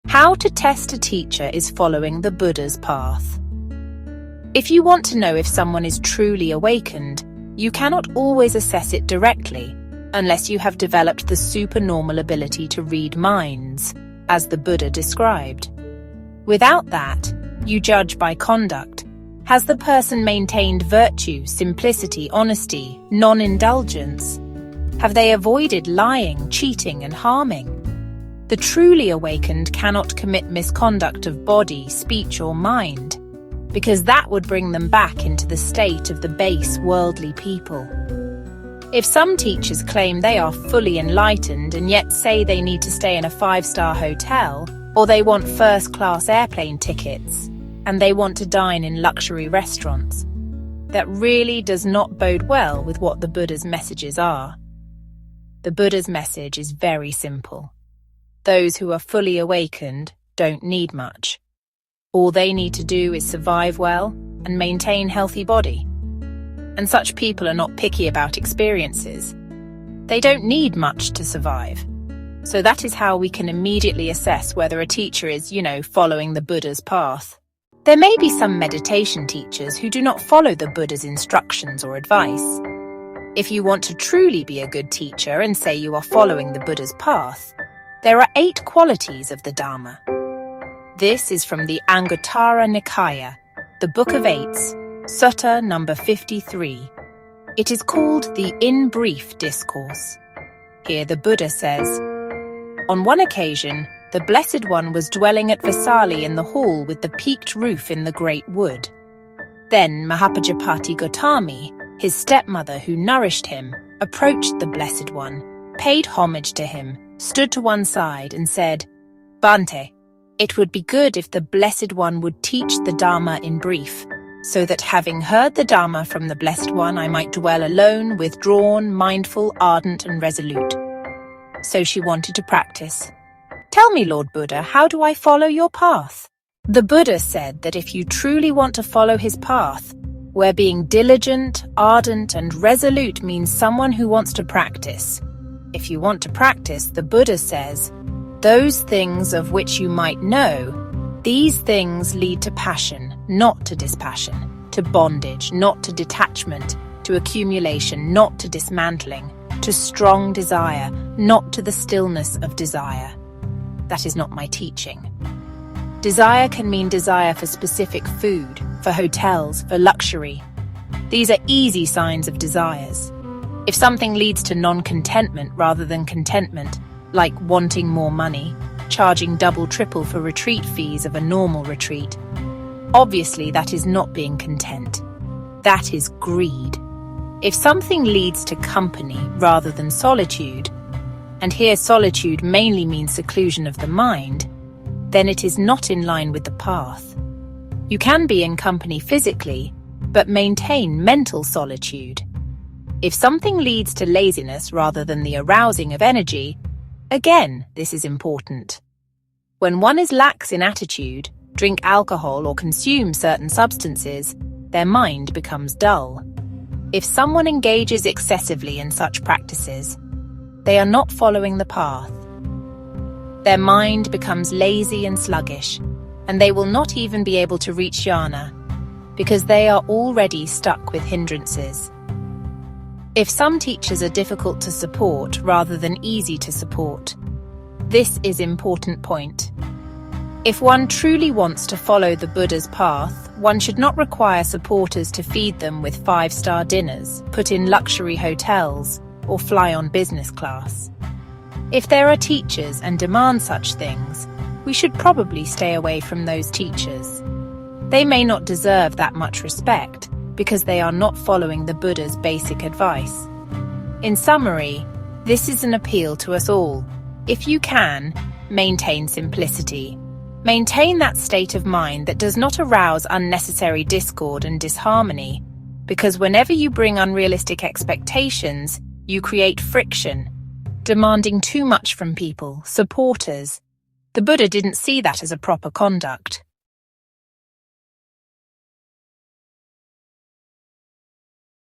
How to test a teacher is following the Buddha's path. If you want to know if someone is truly awakened, you cannot always assess it directly unless you have developed the supernormal ability to read minds, as the Buddha described. Without that, you judge by conduct. Has the person maintained virtue, simplicity, honesty, non-indulgence? Have they avoided lying, cheating, and harming? The truly awakened cannot commit misconduct of body, speech, or mind, because that would bring them back into the state of the base worldly people. If some teachers claim they are fully enlightened and yet say they need to stay in a 5-star hotel, or they want first-class airplane tickets, and they want to dine in luxury restaurants, that really does not bode well with what the Buddha's messages are. The Buddha's message is very simple. Those who are fully awakened don't need much. All they need to do is survive well and maintain healthy body. And such people are not picky about experiences. They don't need much to survive. So that is how we can immediately assess whether a teacher is, following the Buddha's path. There may be some meditation teachers who do not follow the Buddha's instructions or advice. If you want to truly be a good teacher and say you are following the Buddha's path, there are 8 qualities of the Dharma. This is from the Anguttara Nikaya, the Book of Eights, Sutta number 53. It is called the In Brief Discourse. Here the Buddha says, on one occasion, the Blessed One was dwelling at Vesali in the hall with the peaked roof in the great wood. Then Mahapajapati Gautami, his stepmother who nourished him, approached the Blessed One, paid homage to him, stood to one side and said, Bhante, it would be good if the Blessed One would teach the Dharma in brief, so that having heard the Dharma from the Blessed One, I might dwell alone, withdrawn, mindful, ardent, and resolute. So she wanted to practice. Tell me, Lord Buddha, how do I follow your path? The Buddha said that if you truly want to follow his path, where being diligent, ardent, and resolute means someone who wants to practice. If you want to practice, the Buddha says, those things of which you might know, these things lead to passion, not to dispassion, to bondage, not to detachment, to accumulation, not to dismantling, to strong desire, not to the stillness of desire. That is not my teaching. Desire can mean desire for specific food, for hotels, for luxury. These are easy signs of desires. If something leads to non-contentment rather than contentment, like wanting more money, charging double, triple for retreat fees of a normal retreat, obviously that is not being content. That is greed. If something leads to company rather than solitude, and here solitude mainly means seclusion of the mind, then it is not in line with the path. You can be in company physically, but maintain mental solitude. If something leads to laziness rather than the arousing of energy, again, this is important. When one is lax in attitude, drink alcohol or consume certain substances, their mind becomes dull. If someone engages excessively in such practices, they are not following the path. Their mind becomes lazy and sluggish, and they will not even be able to reach jhana, because they are already stuck with hindrances. If some teachers are difficult to support rather than easy to support, this is an important point. If one truly wants to follow the Buddha's path, one should not require supporters to feed them with 5-star dinners, put in luxury hotels, or fly on business class. If there are teachers and demand such things, we should probably stay away from those teachers. They may not deserve that much respect because they are not following the Buddha's basic advice. In summary, this is an appeal to us all. If you can, maintain simplicity. Maintain that state of mind that does not arouse unnecessary discord and disharmony, because whenever you bring unrealistic expectations, you create friction, demanding too much from people, supporters. The Buddha didn't see that as a proper conduct.